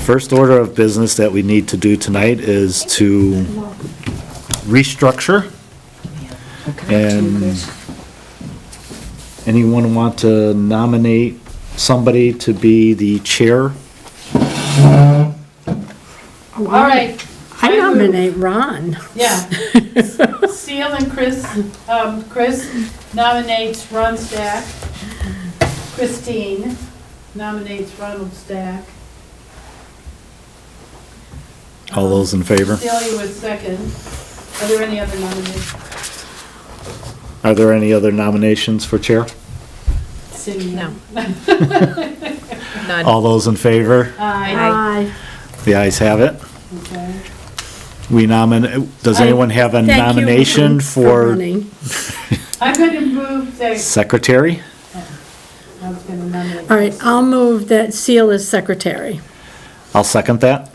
first order of business that we need to do tonight is to restructure. And anyone want to nominate somebody to be the chair? All right. I nominate Ron. Yeah. Seal and Chris nominates Ron Stack. Christine nominates Ronald Stack. All those in favor? Celia was second. Are there any other nominations? Are there any other nominations for chair? Cindy? No. None. All those in favor? Aye. The ayes have it. Okay. We nominate, does anyone have a Thank you, nomination Ron, for running. I'm going to move that, secretary? I was going to nominate. All right, I'll move that Seal is secretary. I'll second that.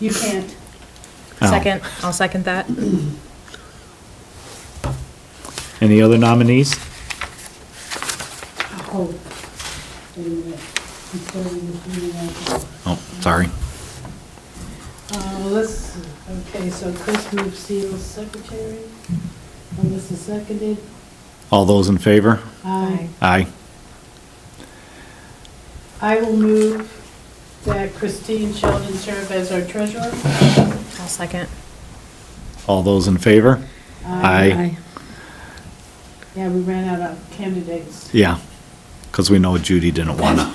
You can't. Oh. Second, I'll second that. Any other nominees? Oh. Wait a minute. I'm starting this meeting out. Oh, sorry. Okay, so Chris moved Seal secretary. Melissa seconded. All those in favor? Aye. Aye. I will move that Christine Sheldon serve as our treasurer. I'll second. All those in favor? Aye. Yeah, we ran out of candidates. Yeah, because we know Judy didn't want to.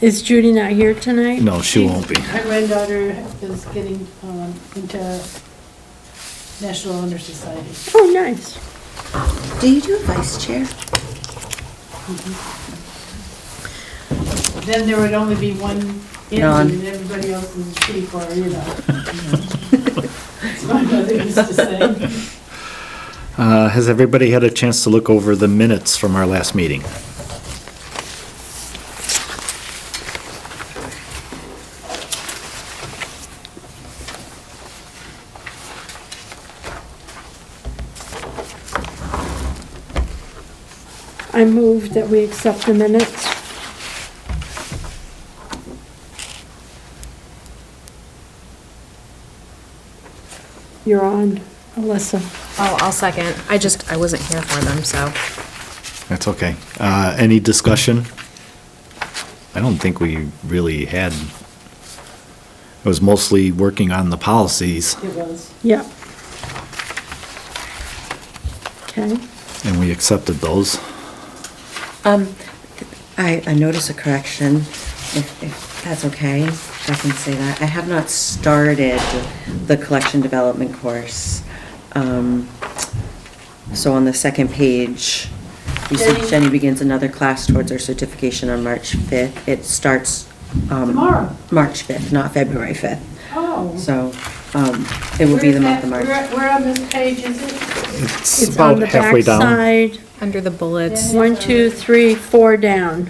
Is Judy not here tonight? No, she won't be. My granddaughter is getting into National Honor Society. Oh, nice. Do you do a vice chair? Then there would only be one in None. and everybody else is chief or, you know. That's what my mother used to say. Has everybody had a chance to look over the minutes from our last meeting? I move that we accept the minutes. You're on, Alyssa. Oh, I'll second. I wasn't here for them, so. That's okay. Any discussion? I don't think we really had. It was mostly working on the policies, It was. Yep. Okay. and we accepted those. I notice a correction, if that's okay, if I can say that. I have not started the collection development course. So on the second page, you see Jenny. Jenny begins another class towards her certification on March 5th. It starts, Tomorrow. March 5th, not February 5th. Oh. So, it will be the month of March. Where on this page is it? It's It's on about the halfway back down. side. Under the bullets. 1, 2, 3, 4 down.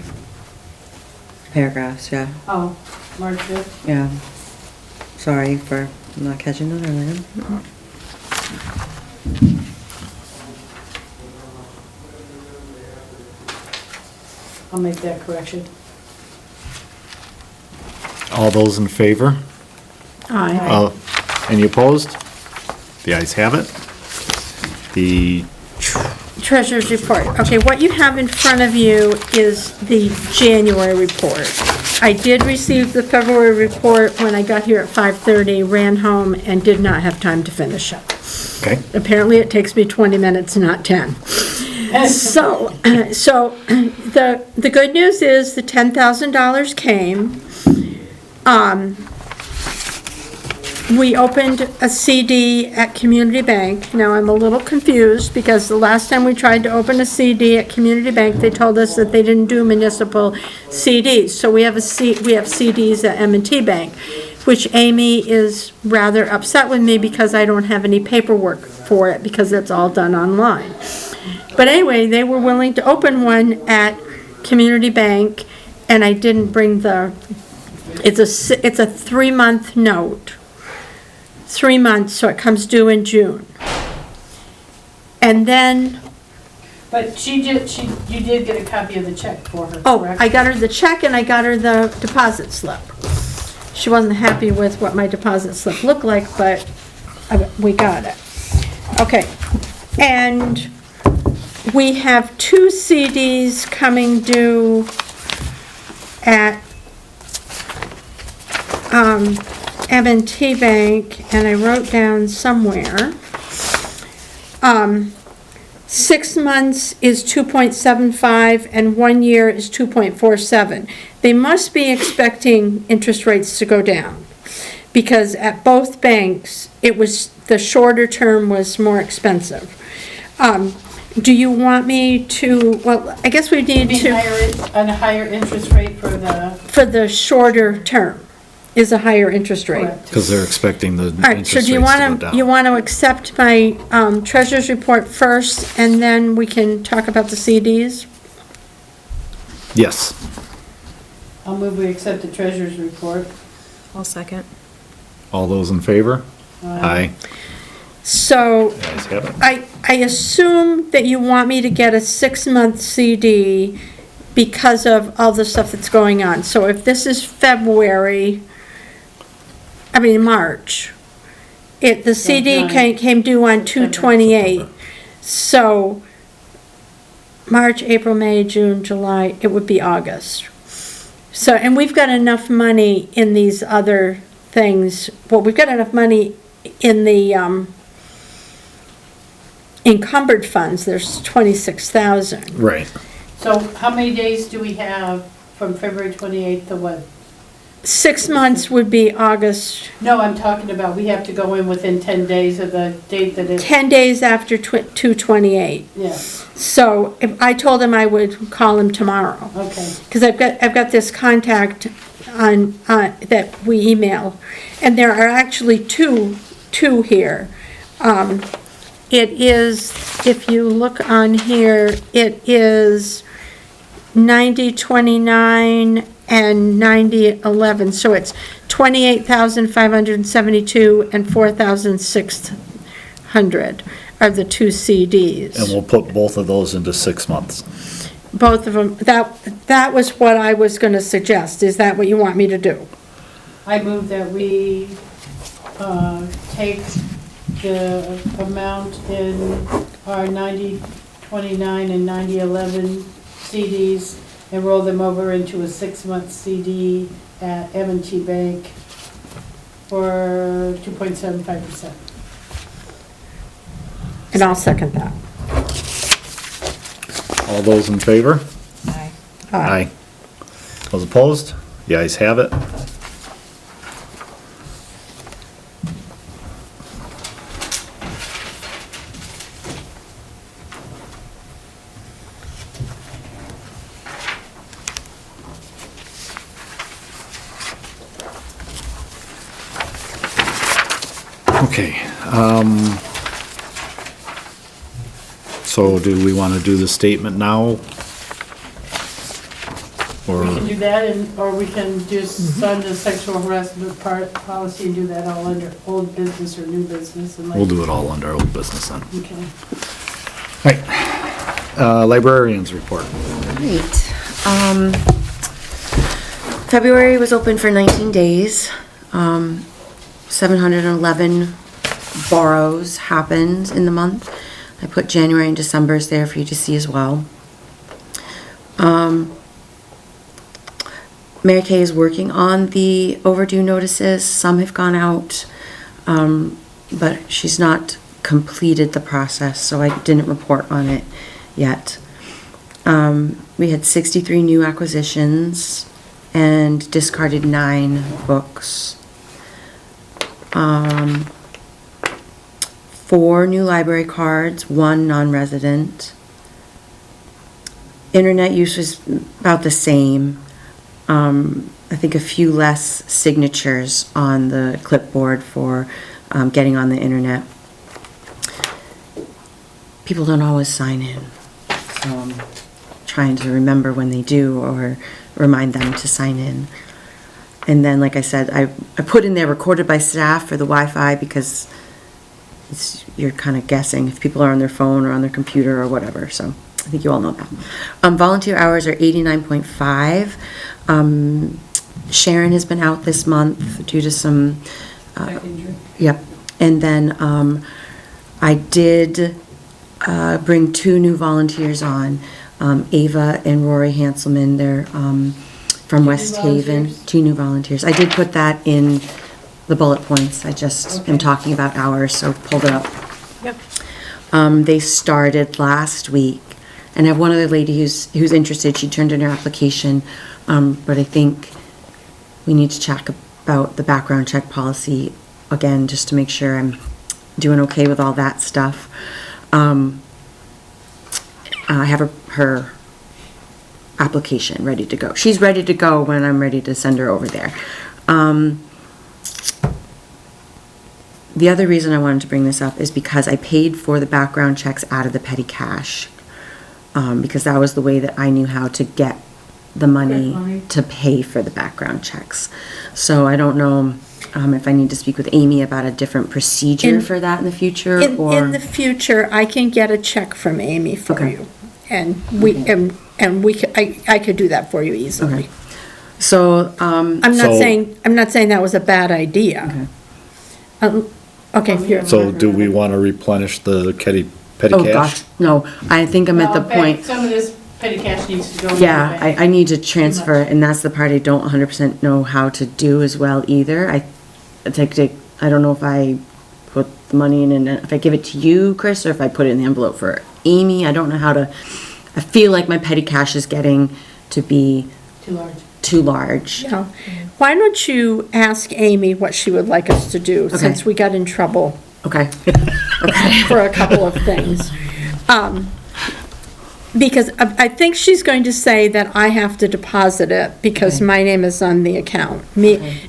Paragraphs, yeah, Oh, March 5th. yeah. Sorry for not catching it earlier. I'll make that correction. All those in favor? Aye. Any opposed? The ayes have it. The, Treasurer's report. Okay, what you have in front of you is the January report. I did receive the February report when I got here at 5:30, ran home, and did not have time to finish it. okay, Apparently, it takes me 20 minutes, not 10. So the good news is the $10,000 came. We opened a CD at Community Bank. Now, I'm a little confused because the last time we tried to open a CD at Community Bank, they told us that they didn't do municipal CDs. So we have CDs at M&T Bank, which Amy is rather upset with me because I don't have any paperwork for it because it's all done online. But anyway, they were willing to open one at Community Bank, and I didn't bring it's a 3-month note. 3 months, so it comes due in June. And then, But you did get a copy of the check for her, oh, correct? I got her the check and I got her the deposit slip. she wasn't happy with what my deposit slip looked like, but we got it. Okay, and we have 2 CDs coming due at M&T Bank, and I wrote down somewhere. 6 months is 2.75 and 1 year is 2.47. They must be expecting interest rates to go down, because at both banks, the shorter term was more expensive. Do you want me to, well, I guess we need to, On a higher interest rate for the shorter term is a higher interest rate. correct. Because they're expecting the All right, interest so rates do to you go want to, down. you want to accept my treasurer's report first, and then we can talk about the CDs? Yes. I'll move we accept the treasurer's report. I'll second. All those in favor? Aye. So The ayes have it. I assume that you want me to get a 6-month CD because of all the stuff that's going on. So if this is March, the CD nine. came due on September. 2/28. So March, April, May, June, July, it would be August. So, and we've got enough money in these other things. Well, we've got enough money in the encumbered funds. There's 26,000. Right. So how many days do we have from February 28th to what? 6 months would be August, No, I'm talking about, we have to go in within 10 days of the date that it, 10 days after 2/28. yeah, So if I told him I would call him tomorrow. okay. Because I've got this contact on, that we email, and there are actually two here. It is, if you look on here, it is 9029 and 9011, so it's 28,572 and 4,600 are the 2 CDs. And we'll put both of those into 6 months. Both of them, that was what I was gonna suggest. Is that what you want me to do? I move that we take the amount in our 9029 and 9011 CDs and roll them over into a 6-month CD at M&T Bank for 2.75%. And I'll second that. All those in favor? Aye. Aye. Those opposed? The ayes have it. Okay, so do we want to do the statement now? Or, We can do that, or we can just sign the sexual harassment policy and do that all under old business or new business. And we'll do it all under old business then. Okay. Right. Librarians report. Right. February was open for 19 days. 711 borrows happened in the month. I put January and December's there for you to see as well. Mary Kay is working on the overdue notices. Some have gone out, but she's not completed the process, so I didn't report on it yet. We had 63 new acquisitions and discarded 9 books. 4 new library cards, 1 non-resident. Internet use was about the same. I think a few less signatures on the clipboard for getting on the internet. People don't always sign in, so I'm trying to remember when they do or remind them to sign in. And then, like I said, I put in there recorded by staff for the Wi-Fi because you're kind of guessing if people are on their phone or on their computer or whatever, so I think you all know that. Volunteer hours are 89.5. Sharon has been out this month due to some, Back injury. yep. And then, I did, bring 2 new volunteers on, Ava and Rory Hanselman, they're, from West Haven. volunteers? 2 new volunteers. I did put that in the bullet points, I just am Okay. talking about hours, so pulled it up. Yep. They started last week, and I have one other lady who's interested. She turned in her application, but I think we need to check about the background check policy again, just to make sure I'm doing okay with all that stuff. I have her application ready to go. She's ready to go when I'm ready to send her over there. The other reason I wanted to bring this up is because I paid for the background checks out of the petty cash. Because that was the way that I knew how to get the money Quick money. to pay for the background checks. So I don't know, if I need to speak with Amy about a different procedure In- for that in the future, In or? the future, I can get a check from Amy for Okay. you. And I could do that for you easily. Okay. So, I'm not So- saying that was a bad idea. Okay, if you're, So do we want to replenish the petty oh cash? gosh, no, I think I'm at the No, point. Some of this petty cash needs to go. in Yeah, the bank. I need to transfer, it, and that's the part I don't 100% know how to do as well either. I don't know if I put the money in, and if I give it to you, Chris, or if I put it in the envelope for Amy. I don't know how to, I feel like my petty cash is getting to be Too large. too large. you know, why don't you ask Amy what she would like us to do, since we got in trouble Okay, for a couple of things. Because I think she's going to say that I have to deposit it because Okay. my name is on the account.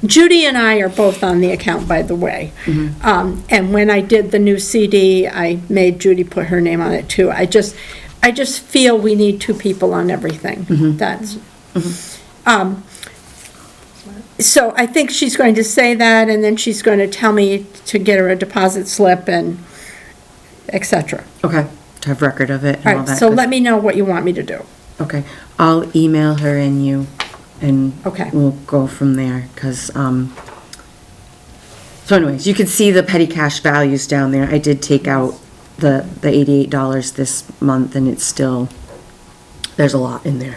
Judy and I are both on the account, by the way. And when I did the new CD, I made Judy put her name on it too. I just feel we need 2 people on everything. That's, so I think she's going to say that, and then she's going to tell me to get her a deposit slip and et cetera. okay, to have record of it and All all right, that. so good- let me know what you want me to do. Okay, I'll email her and you, and Okay. we'll go from there, because, so anyways, you can see the petty cash values down there. I did take out the $88 this month, and it's still, there's a lot in there.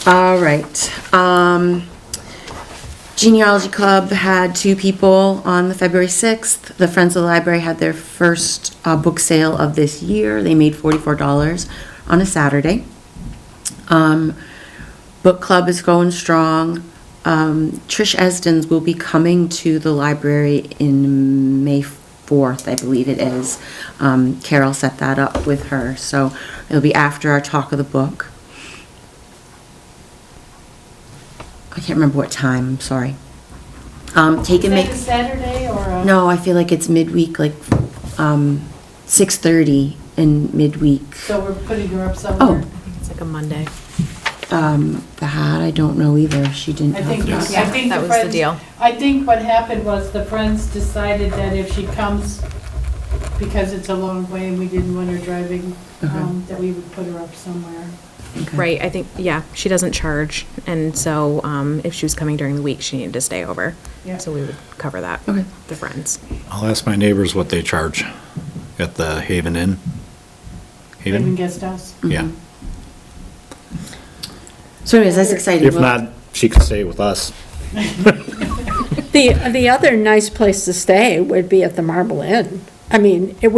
All right, Genealogy Club had 2 people on the February 6th. The Friends of the Library had their first book sale of this year. They made $44 on a Saturday. Book club is going strong. Trish Esdens will be coming to the library in May 4th, I believe it is. Carol set that up with her, so it'll be after our talk of the book. I can't remember what time, I'm sorry. Take Is and that make, a Saturday or a? no, I feel like it's midweek, like, 6:30 in midweek. So we're putting her up Oh, somewhere? It's like a Monday. that I don't know either, she didn't I talk think, about. I think that the was the Friends, deal. I think what happened was the Friends decided that if she comes, because it's a long way and we didn't want her driving, that we would put her up somewhere. Okay. Right, I think, yeah, she doesn't charge, and so, if she was coming during the week, she needed to stay over. Yeah. So we would cover that, Okay. the Friends. I'll ask my neighbors what they charge at the Haven Inn. Haven Haven? Guest House. Yeah. So anyways, that's exciting. If not, she could stay with us. The other nice place to stay would be at the Marble Inn. I mean, if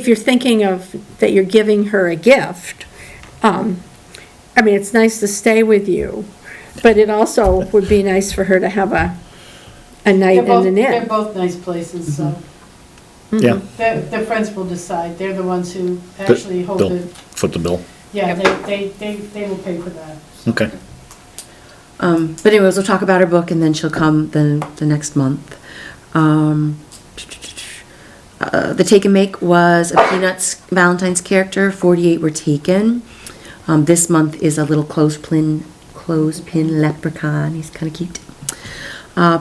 you're thinking of, that you're giving her a gift, I mean, it's nice to stay with you, but it also would be nice for her to have a night in an They're inn. both nice places, so Yeah. the Friends will decide. They're the ones who actually hold They'll it. foot the bill. Yeah, they will pay for that. Okay. But anyways, we'll talk about her book, and then she'll come the next month. The Take and Make was a Peanuts Valentine's character. 48 were taken. This month is a little clothespin leprechaun. He's kind of cute.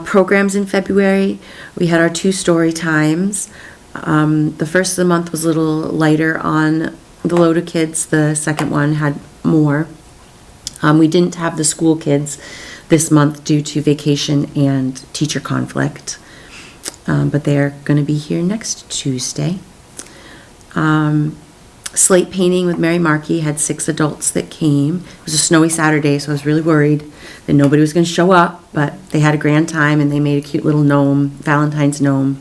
Programs in February. We had our 2 story times. The first of the month was a little lighter on the load of kids. The second one had more. We didn't have the school kids this month due to vacation and teacher conflict. But they're going to be here next Tuesday. Slate painting with Mary Markey had 6 adults that came. It was a snowy Saturday, so I was really worried that nobody was going to show up, but they had a grand time and they made a cute little gnome, Valentine's gnome.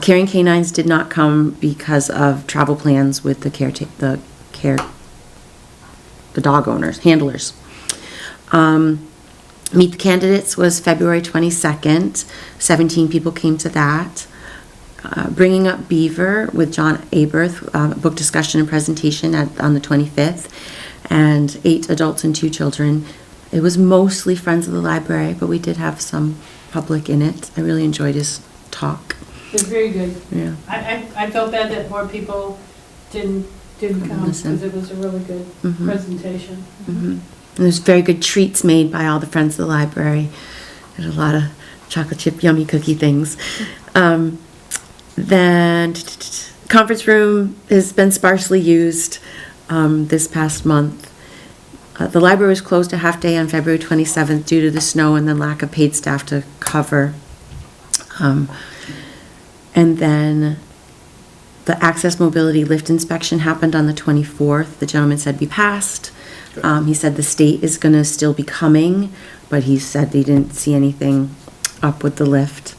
Caring Canines did not come because of travel plans with the dog owners, handlers. Meet the Candidates was February 22nd. 17 people came to that. Bringing Up Beaver with John Aberth, book discussion and presentation on the 25th, and 8 adults and 2 children. It was mostly friends of the library, but we did have some public in it. I really enjoyed his talk. It was very good. Yeah. I felt bad that more people didn't come, Listen. because it was a really good Mhm. presentation. And there's very good treats made by all the friends of the library. There's a lot of chocolate chip yummy cookie things. Then conference room has been sparsely used this past month. The library was closed a half day on February 27th due to the snow and the lack of paid staff to cover. And then the access mobility lift inspection happened on the 24th. The gentleman said we passed. He said the state is going to still be coming, but he said they didn't see anything up with the lift.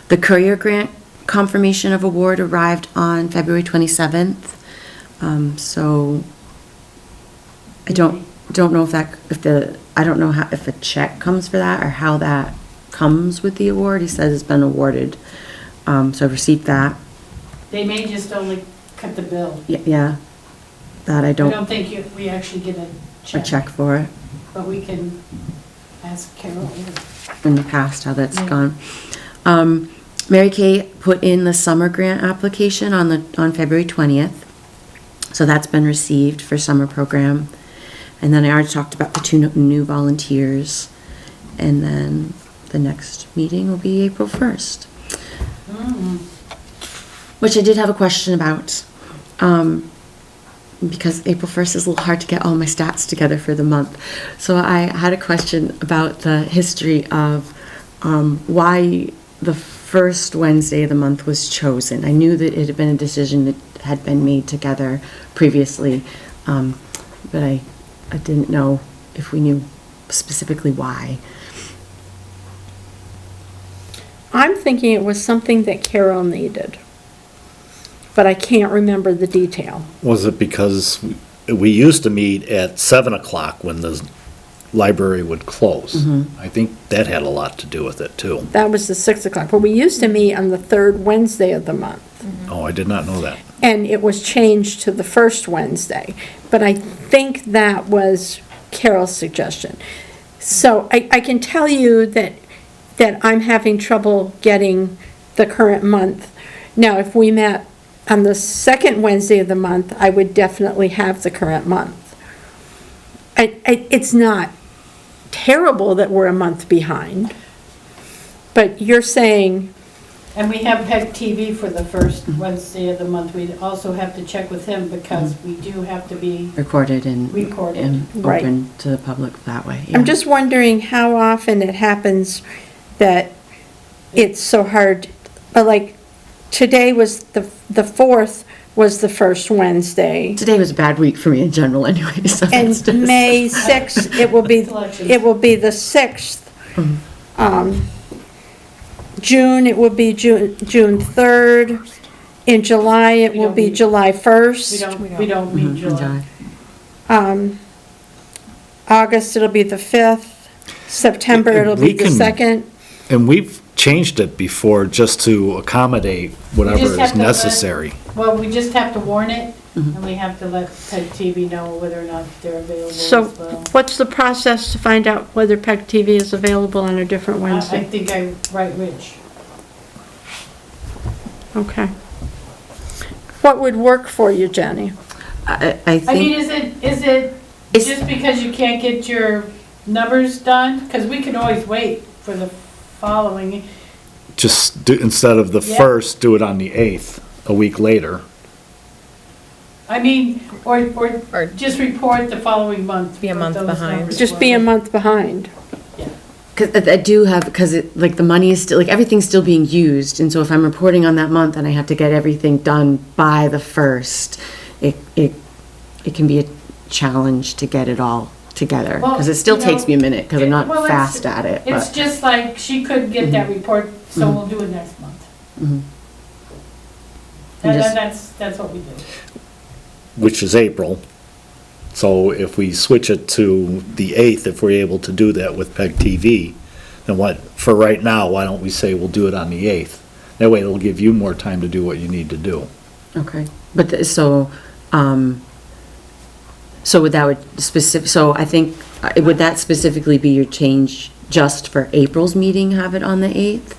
The Courier Grant confirmation of award arrived on February 27th. So I don't know if a check comes for that or how that comes with the award. He says it's been awarded. So I received that. They may just only cut the bill. Yeah. That I I don't, don't think we actually get a a check for it. but we can ask Carol. In the past, how that's Yeah. gone. Mary Kay put in the summer grant application on February 20th. So that's been received for summer program. And then I already talked about the 2 new volunteers. And then the next meeting will be April 1st. Which I did have a question about. Because April 1st is a little hard to get all my stats together for the month. So I had a question about the history of why the first Wednesday of the month was chosen. I knew that it had been a decision that had been made together previously, but I didn't know if we knew specifically why. I'm thinking it was something that Carol needed, but I can't remember the detail. Was it because we used to meet at 7 o'clock when the library would close? I think that had a lot to do with it, too. That was the 6 o'clock, but we used to meet on the 3rd Wednesday of the month. Oh, I did not know that. And it was changed to the first Wednesday. But I think that was Carol's suggestion. So I can tell you that I'm having trouble getting the current month. Now, if we met on the 2nd Wednesday of the month, I would definitely have the current month. It's not terrible that we're a month behind, but you're saying, And we have PEG TV for the first Wednesday of the month. We also have to check with him because we do have to be, Recorded and Recorded. Right. open to the public that way. I'm just wondering how often it happens that it's so hard, but like, today was the 4th was the first Wednesday. Today was a bad week for me in general anyway, so And that's just. May 6th, it will be the 6th. June, it will be June 3rd. In July, it We will don't be meet. July we 1st. don't meet July. August, it'll be the 5th. September, it'll be We the can- 2nd. And we've changed it before just to accommodate whatever just have is to let- necessary. Well, we just have to warn it, and we have to let PEG TV know whether or not they're available as So well. what's the process to find out whether PEG TV is available on a different I Wednesday? think I write Rich. Okay. What would work for you, Jenny? I I mean, think, is it It's- just because you can't get your numbers done? Because we can always wait for the following. just do, instead of the Yeah. 1st, do it on the 8th, a week later. I mean, or Or- just report the following month. Be a what month those behind. numbers Just be a were. month behind. Yeah. Because I do have, because it, like, the money is still, like, everything's still being used, and so if I'm reporting on that month and I have to get everything done by the 1st, it can be a challenge to get it all together, Well, because it still you takes know, me a minute, because I'm well, not it's- fast at it, It's but, just like, she couldn't get that report, so we'll do it next month. Mhm. And Just- that's what we do. Which is April. So if we switch it to the 8th, if we're able to do that with PEG TV, then what, for right now, why don't we say we'll do it on the 8th? That way it'll give you more time to do what you need to do. okay. But, so would that would so I think, would that specifically be your change just for April's meeting, have it on the 8th?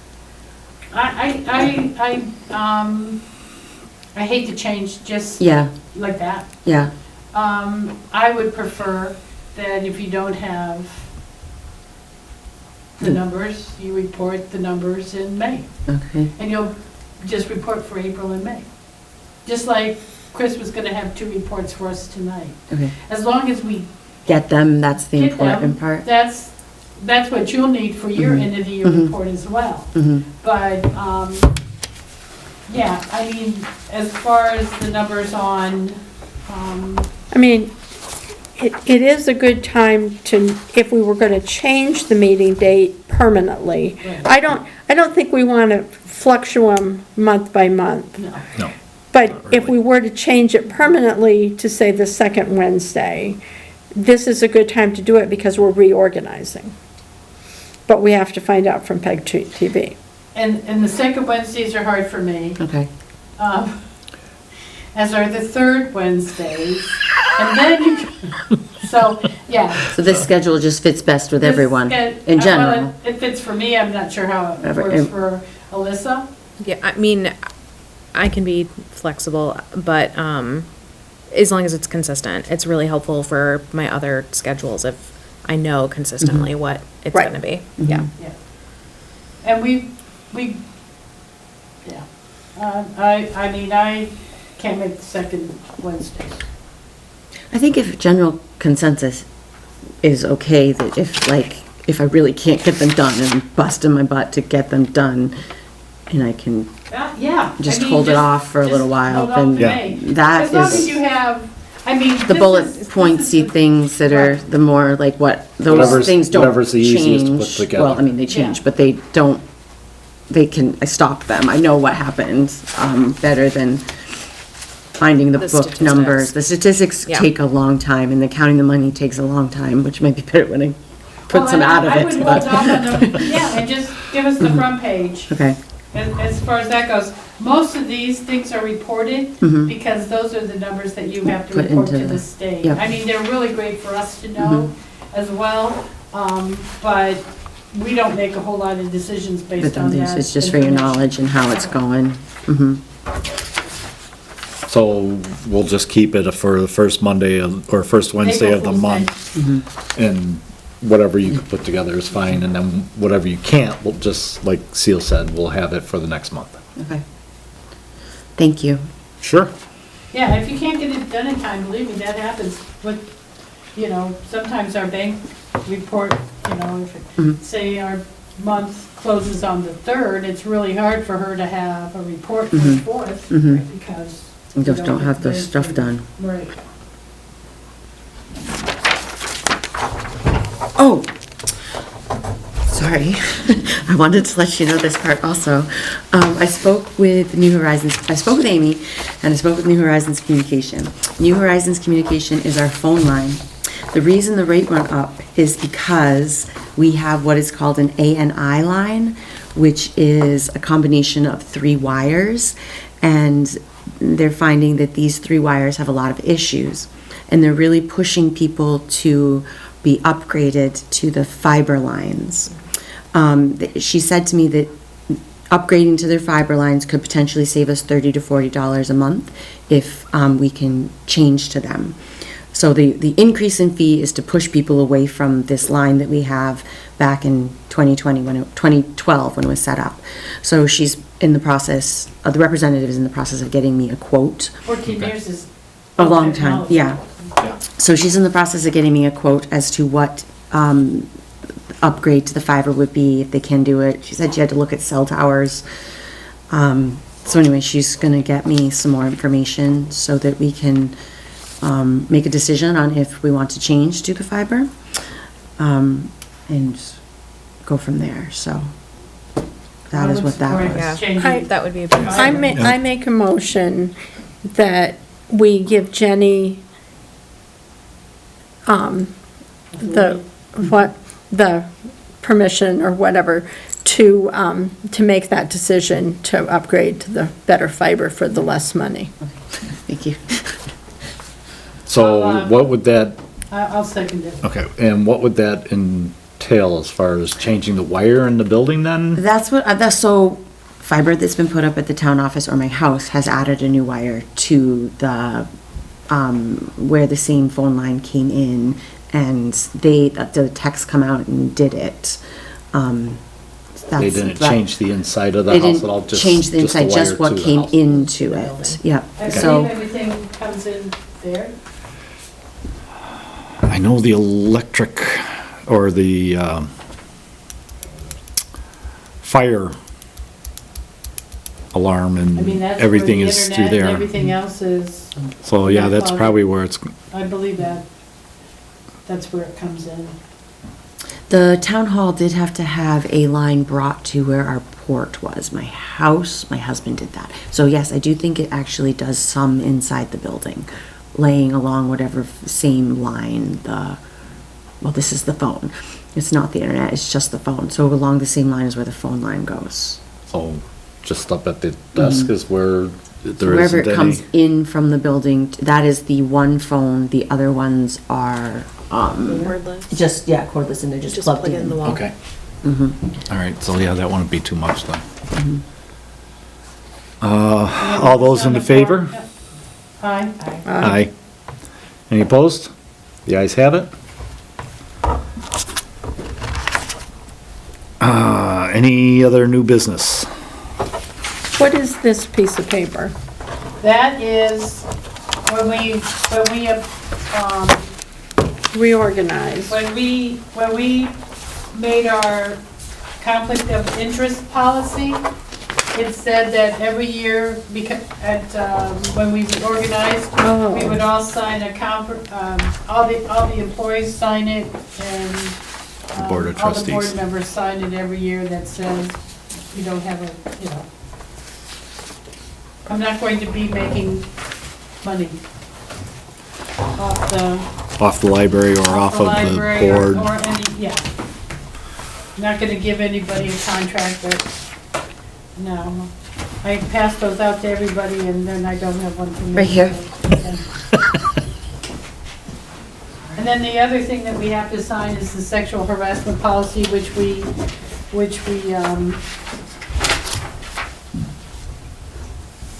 I hate to change just Yeah, like that. yeah, I would prefer that if you don't have the numbers, you report the numbers in May. okay, And you'll just report for April and May. Just like Chris was gonna have 2 reports for us tonight. okay. As long as we Get them, that's the get them, important part. that's what you'll need for your Mhm. end of the year Mhm. report as well. Mm-hmm, But, yeah, I mean, as far as the numbers on, I mean, it is a good time to, if we were gonna change the meeting date permanently. Right. I don't think we wanna fluctuate month by month. no. No. But Not if really. we were to change it permanently to say the second Wednesday, this is a good time to do it because we're reorganizing. But we have to find out from PEG TV. And the second Wednesdays are hard for me, okay. as are the third Wednesdays. And then you, so, yeah. So this schedule just fits best with This everyone, get- in well, general. It fits for me, I'm not sure how it Ever- works for Alyssa. Yeah, I mean, I can be flexible, but as long as it's consistent, it's really helpful for my other schedules if I know consistently what it's Right. gonna be. Yeah. Yeah. And we, yeah. I mean, I can't make the second Wednesdays. I think if general consensus is okay, that if I really can't get them done and busting my butt to get them done, and I can Yeah. I just mean, hold it off for a just little while, hold off then to Yeah. May. that As long as is you have, I mean. the this bullet is pointsy the- things that are Right. the more like what, those Whatever's- things don't whatever's the easiest to put change. together. Well, I mean, they change, Yeah. but they don't, I stop them. I know what happened, better than finding the The book statistics. numbers. The statistics Yeah. take a long time, and the counting the money takes a long time, which might be better when I put Well, some and out of I it, would hold but, off on them, yeah, and just give us the front page. okay. As far as that goes, most of these things are reported Mhm. because those are the numbers that you have to Put report to into the the- state. yep. I mean, they're really great for us to know as well, but we don't make a whole lot of decisions But based on then that. it's just for your information. knowledge and how it's going. Mhm. So we'll just keep it for the first Monday or first Wednesday of the April Fool's month. And whatever you can put together is fine, and then whatever you can't, we'll just, like Seal said, we'll have it for the next month. Okay. Thank you. Sure. Yeah, if you can't get it done in time, believe me, that happens. But, you know, sometimes our bank report, you know, if, Mhm. say our month closes on the 3rd, it's really hard for her to have a report for the Mhm. 4th, Mhm. right, because. You we just don't have the the- stuff done. Right. Oh, sorry. I wanted to let you know this part also. I spoke with New Horizons, I spoke with Amy, and I spoke with New Horizons Communication. New Horizons Communication is our phone line. The reason the rate went up is because we have what is called an ANI line, which is a combination of 3 wires, and they're finding that these 3 wires have a lot of issues, and they're really pushing people to be upgraded to the fiber lines. She said to me that upgrading to their fiber lines could potentially save us $30 to $40 a month if we can change to them. So the increase in fee is to push people away from this line that we have back in 2020, 2012, when it was set up. So she's in the process, the representative is in the process of getting me a quote. 14 years is. A long time, yeah. Yeah. So she's in the process of getting me a quote as to what upgrade to the fiber would be, if they can do it. She said she had to look at cell towers. So anyway, she's gonna get me some more information so that we can make a decision on if we want to change to the fiber, and go from there, so that is what that was. Yeah. Changing. That would be a big. I make a motion that we give Jenny, the permission or whatever to make that decision to upgrade to the better fiber for the less money. Thank you. So what would that, I'll second it. okay, and what would that entail as far as changing the wire in the building then? That's what, so fiber that's been put up at the town office or my house has added a new wire to the, where the same phone line came in, and the techs come out and did it. They didn't change the inside of the They house at all? didn't change the inside, wire just what to the came house? into it, yep, I so. believe everything comes in there. I know the electric, or the, fire alarm I mean, and that's where everything the is through internet and there. everything else is, So, yeah, that's probably where it's, I believe that. That's where it comes in. The town hall did have to have a line brought to where our port was. My house, my husband did that. So yes, I do think it actually does some inside the building, laying along whatever same line well, this is the phone. It's not the internet, it's just the phone. So along the same line is where the phone line goes. so just up at the desk is where So there wherever isn't it comes any? in from the building, that is the one phone. The other ones are, Cordless. just, yeah, cordless, and they're just Just plugged plug it in the wall. Okay. Mm-hmm. All right, so yeah, that wouldn't be too much then. All those in the favor? Yep. Aye. Aye. Any opposed? The ayes have it. Any other new business? What is this piece of paper? That is, when we made our conflict of interest policy, it said that every year, when we reorganized, we would all sign all the employees sign it, and Board of all the board Trustees. members sign it every year that says you don't have I'm not going to be making money Off the library or off the of the library or board? yeah. Not gonna give anybody a contract, but, no. I passed those out to everybody and then I don't have one for me. Right here. And then the other thing that we have to sign is the sexual harassment policy, which we,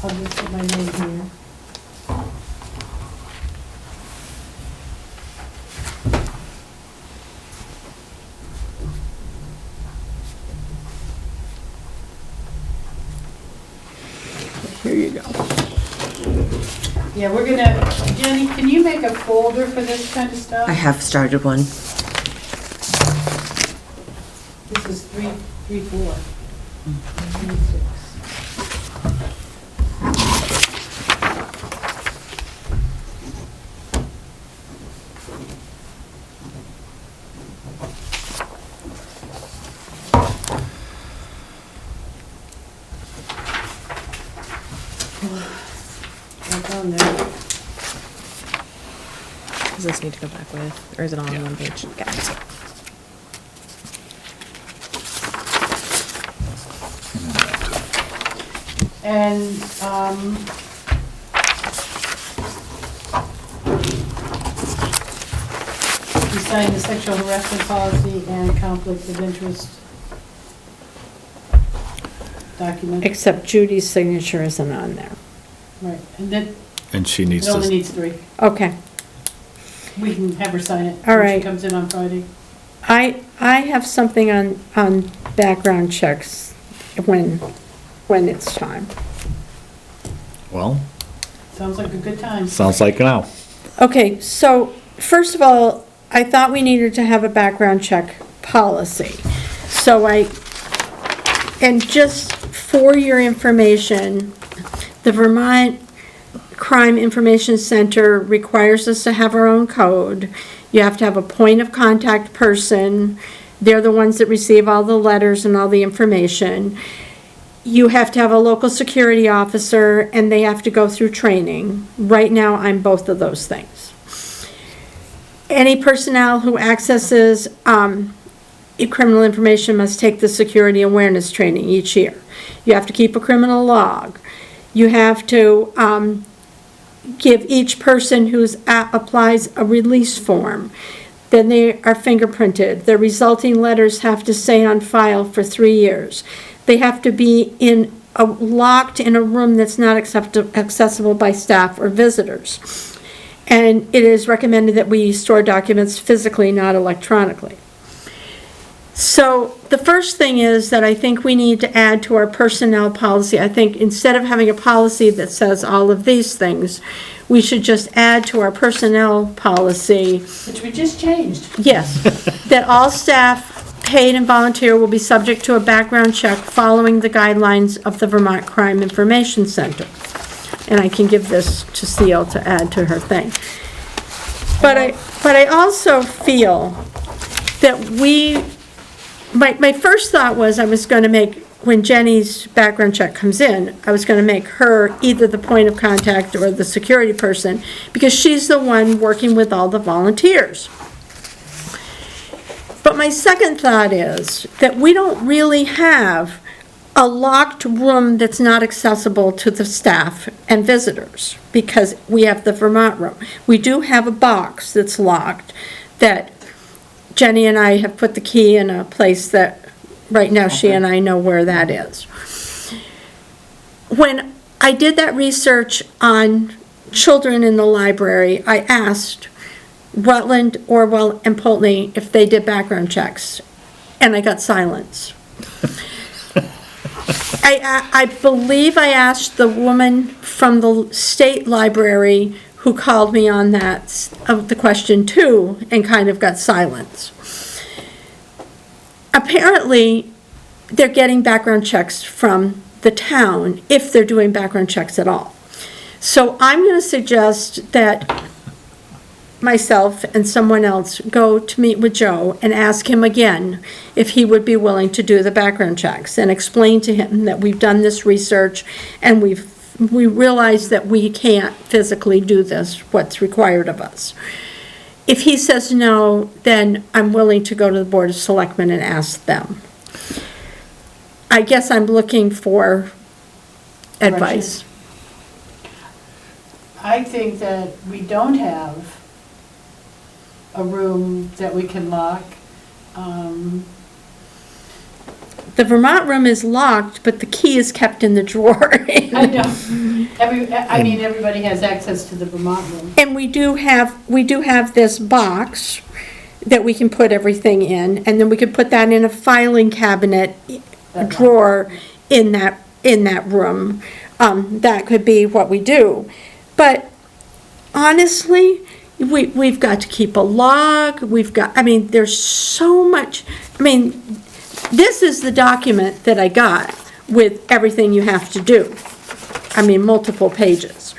I'll just put my name here. Here you go. Yeah, we're gonna, Jenny, can you make a folder for this kind of stuff? I have started one. This is 3-4. 3-6. It's on there. Does this need to go back with, or is it all on one page? Okay. And, we signed the sexual harassment policy and conflict of interest document. Except Judy's signature isn't on there. Right, and then, And she needs it only to, needs 3. Okay. We can have her sign it All when right. she comes in on Friday. I have something on background checks when it's time. Well, Sounds like a good time. sounds like now. Okay, so first of all, I thought we needed to have a background check policy. So and just for your information, the Vermont Crime Information Center requires us to have our own code. You have to have a point of contact person. They're the ones that receive all the letters and all the information. You have to have a local security officer, and they have to go through training. Right now, I'm both of those things. Any personnel who accesses criminal information must take the security awareness training each year. You have to keep a criminal log. You have to give each person who applies a release form. Then they are fingerprinted. The resulting letters have to stay on file for 3 years. They have to be locked in a room that's not accessible by staff or visitors. And it is recommended that we store documents physically, not electronically. So the first thing is that I think we need to add to our personnel policy. I think instead of having a policy that says all of these things, we should just add to our personnel policy, Which we just changed. yes, that all staff, paid and volunteer, will be subject to a background check following the guidelines of the Vermont Crime Information Center. And I can give this to Seal to add to her thing. But I also feel that my first thought was I was going to make, when Jenny's background check comes in, I was going to make her either the point of contact or the security person, because she's the one working with all the volunteers. But my second thought is that we don't really have a locked room that's not accessible to the staff and visitors, because we have the Vermont room. We do have a box that's locked that Jenny and I have put the key in a place that, right now, she and I know where that is. When I did that research on children in the library, I asked Rutland, Orwell, and Pulteney if they did background checks, and I got silence. I believe I asked the woman from the state library who called me on that, of the question too, and kind of got silence. Apparently, they're getting background checks from the town, if they're doing background checks at all. So I'm going to suggest that myself and someone else go to meet with Joe and ask him again if he would be willing to do the background checks, and explain to him that we've done this research and we realize that we can't physically do this, what's required of us. If he says no, then I'm willing to go to the Board of Selectmen and ask them. I guess I'm looking for advice. I think that we don't have a room that we can lock. The Vermont room is locked, but the key is kept in the drawer. I know. Everybody has access to the Vermont room. And we do have this box that we can put everything in, and then we could put that in a filing cabinet, a drawer in that room. That could be what we do. But honestly, we've got to keep a log, there's so much, this is the document that I got with everything you have to do. Multiple pages.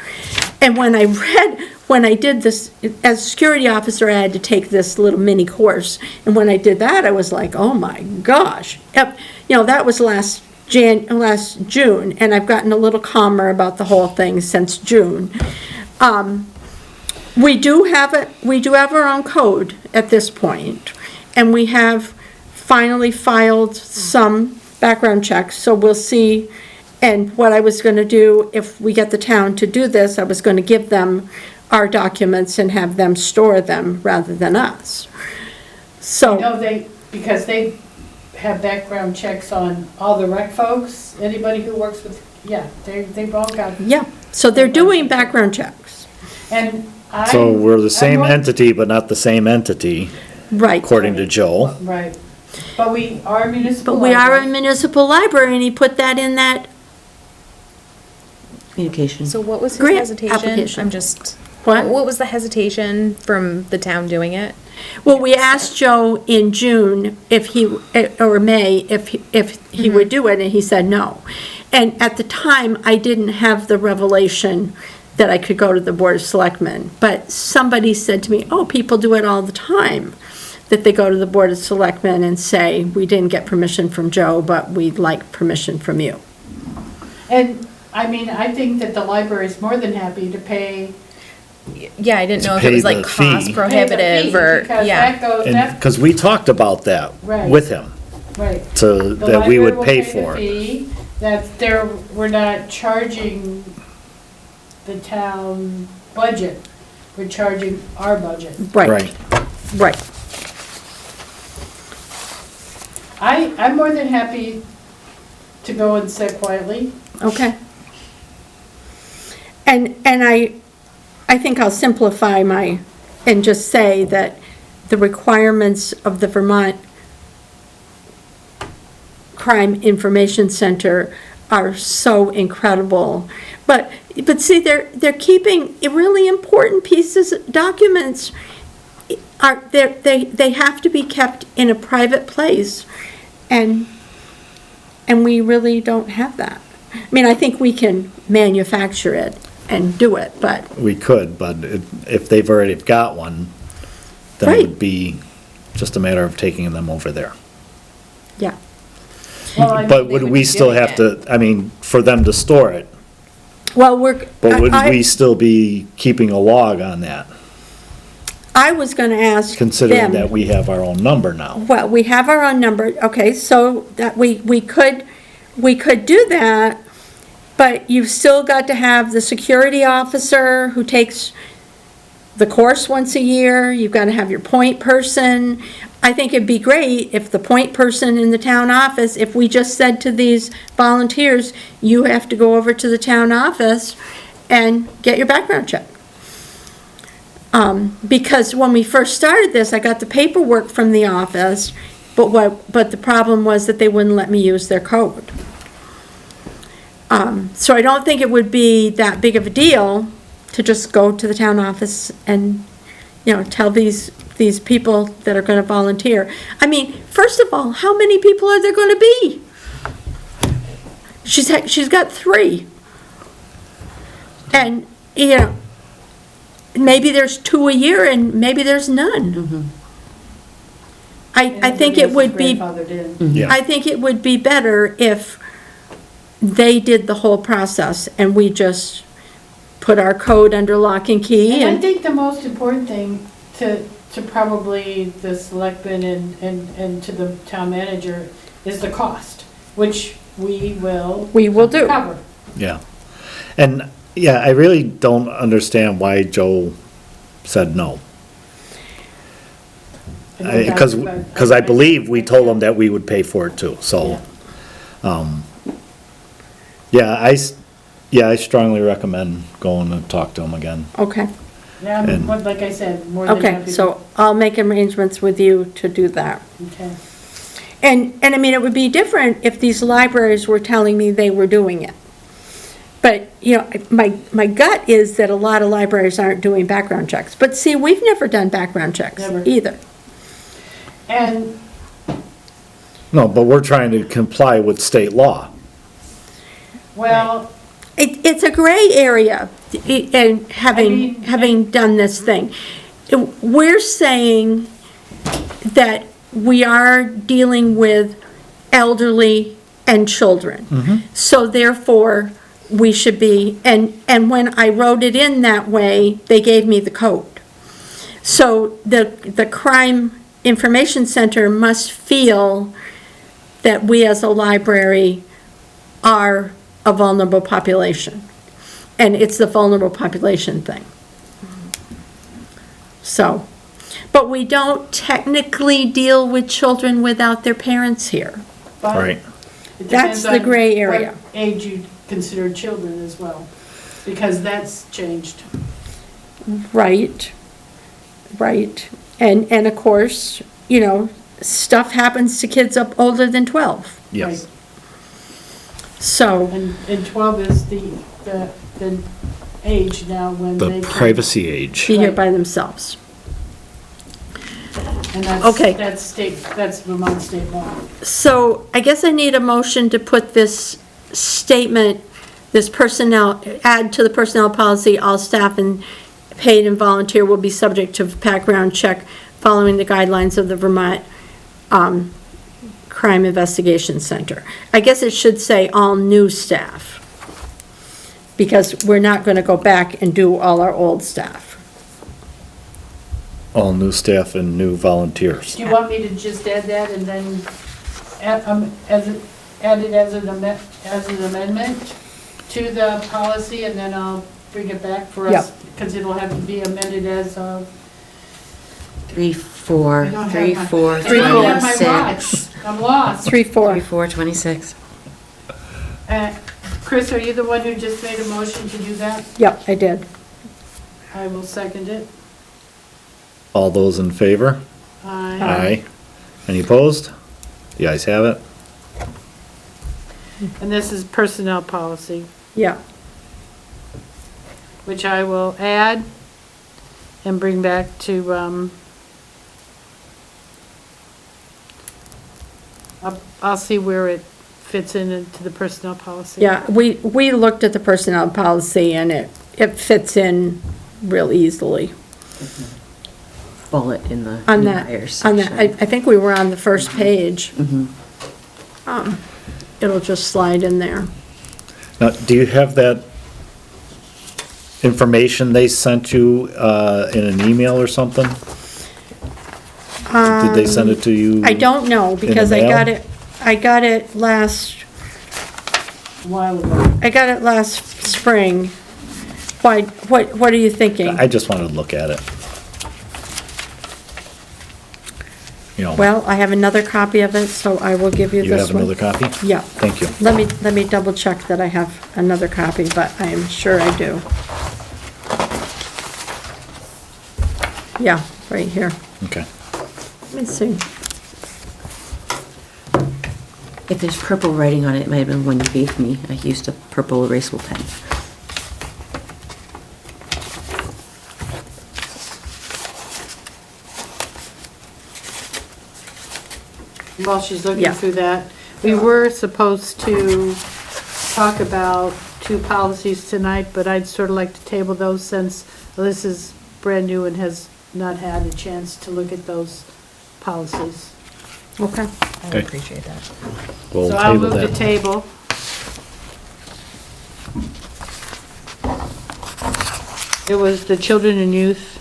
And when I did this, as a security officer, I had to take this little mini course. And when I did that, I was like, oh my gosh. That was last June, and I've gotten a little calmer about the whole thing since June. We do have our own code at this point, and we have finally filed some background checks, so we'll see. And what I was going to do, if we get the town to do this, I was going to give them our documents and have them store them rather than us. So. Because they have background checks on all the rec folks, anybody who works with, they've all got. Yeah, so they're doing background checks. And So we're the I'm same more- entity, but not the same entity, Right. according to Joe. Right, but we are municipal. But we are a library. municipal library, and he put that in that, Communication. So what was his Grant hesitation? application. I'm just, What? what was the hesitation from the town doing it? well, we asked Joe in June if he, or May, if he would do it, and he said no. And at the time, I didn't have the revelation that I could go to the Board of Selectmen. But somebody said to me, oh, people do it all the time, that they go to the Board of Selectmen and say, we didn't get permission from Joe, but we'd like permission from you. And, I mean, I think that the library is more than happy to pay. Yeah, I didn't know if pay it was like the cost fee. prohibitive pay the or, fee, because yeah. that goes, And, that, because we talked about that Right. with him, right. to, The that we library would will pay the for it. fee. That's there, we're not charging the town budget, we're charging our budget. Right, right. I'm more than happy to go and sit quietly. Okay. And I think I'll simplify and just say that the requirements of the Vermont Crime Information Center are so incredible. But see, they're keeping really important pieces, documents, they have to be kept in a private place. And we really don't have that. I mean, I think we can manufacture it and do it, but, We could, but if they've already got one, then it Right. would be just a matter of taking them over there. yeah. Well, I mean, But they would would we be still doing have to, I mean, for them to store it, Well, but would I we still be keeping a log on that, I was gonna ask considering them. that we have our own number now? Well, we have our own number, okay, so that we could do that, but you've still got to have the security officer who takes the course once a year, you've got to have your point person. I think it'd be great if the point person in the town office, if we just said to these volunteers, you have to go over to the town office and get your background check. Because when we first started this, I got the paperwork from the office, but the problem was that they wouldn't let me use their code. So I don't think it would be that big of a deal to just go to the town office and, tell these people that are gonna volunteer. I mean, first of all, how many people are there gonna be? She's got 3. And, maybe there's 2 a year and maybe there's none. I think it would be, Grandfathered in. Yeah. I think it would be better if they did the whole process and we just put our code under lock and key And I and, think the most important thing to probably the selectmen and to the town manager is the cost, which we will we will do. cover. Yeah. And, yeah, I really don't understand why Joe said no. Because I believe we told him that we would pay for it too, so. Yeah, I strongly recommend going and talk to him again. Okay, Yeah, And- like I said, more than happy. okay, so I'll make arrangements with you to do that. Okay. And I mean, it would be different if these libraries were telling me they were doing it. But, my gut is that a lot of libraries aren't doing background checks. But see, we've never done background checks Never. either. And No, but we're trying to comply with state law. well, It's a gray area, and mean, having done this thing. We're saying that we are dealing with elderly and children. So therefore, we should be, and when I wrote it in that way, they gave me the code. So the Crime Information Center must feel that we as a library are a vulnerable population. And it's the vulnerable population thing. So, but we don't technically deal with children without their parents here. but Right. it That's depends the on gray area. what age you consider children as well, because that's changed. Right, right. And of course, you know, stuff happens to kids up older than 12. Yes. So, And 12 is the age now when they The can. privacy age. be here by themselves. And that's, Okay. that's Vermont state law. So I guess I need a motion to put this statement, this personnel, add to the personnel policy, all staff and paid and volunteer will be subject to background check following the guidelines of the Vermont Crime Investigation Center. I guess it should say all new staff, because we're not gonna go back and do all our old staff. All new staff and new volunteers. Do you want me to just add that and then add it as an amendment to the policy, and then I'll bring it back for us? Yep. Because it'll have to be amended as of. 3/4, I don't have 3/4, my- I don't have my 26. watch. I'm lost. 3-4. 3/4, 26. Chris, are you the one who just made a motion to do that? Yep, I did. I will second it. All those in favor? Aye. Any opposed? The ayes have it. And this is personnel policy, Yeah. which I will add and bring back to, I'll see where it fits into the personnel policy. Yeah, we looked at the personnel policy and it fits in real easily. Bullet in the On new that, hires on that, I section. think we were on the first page. Mhm. It'll just slide in there. Now, do you have that information they sent you, in an email or something? Did they send it to you? I don't know, because the mail? I got it last, A while ago. spring. Why, what are you thinking? I just wanted to look at it. You know, Well, I have another copy of it, so I will give you you this have one. another copy? Yeah. Thank you. Let me double check that I have another copy, but I am sure I do. Yeah, right here. Okay. Let me see. If there's purple writing on it, it might have been one you gave me. I used a purple erasable pen. While she's looking Yeah. through that, we were supposed to talk about two policies tonight, but I'd sort of like to table those since Alyssa's brand new and has not had a chance to look at those policies. Okay. I Okay. would appreciate that. We'll So I'll table move the that. table. It was the children and youth.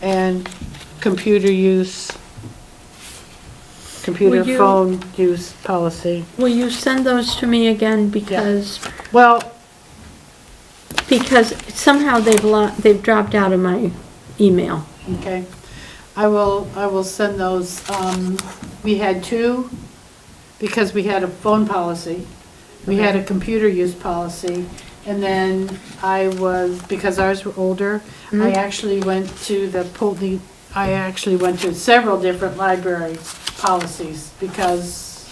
And computer use, computer Will you- phone use policy. Will you send those to me again, because Well, somehow they've dropped out of my email. okay, I will send those, we had two, because we had a phone policy, we had a computer use policy, and then because ours were older, I actually went to several different library policies, because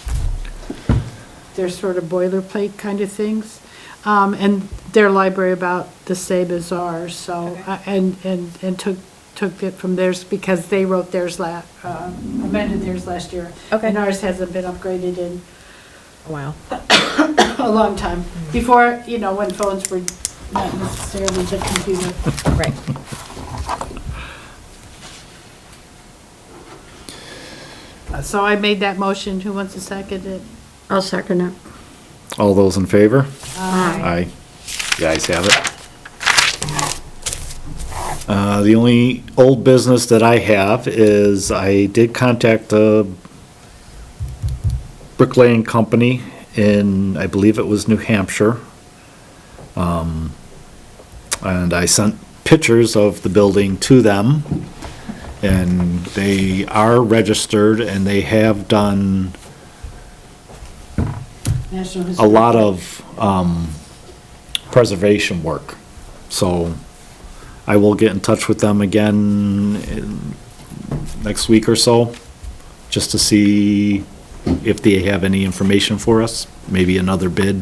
they're sort of boilerplate kind of things. And their library about the same as ours, so, and took it from theirs, because they wrote theirs amended theirs last year. Okay. And ours hasn't been upgraded in Wow. a long time, before, when phones were not necessarily the computer. Right. So I made that motion, who wants to second it? I'll second it. All those in favor? Aye. Aye. The ayes have it. The only old business that I have is I did contact the bricklaying company in, I believe it was New Hampshire. And I sent pictures of the building to them. And they are registered and they have done National a Historic. lot of, preservation work. So I will get in touch with them again next week or so, just to see if they have any information for us, maybe another bid.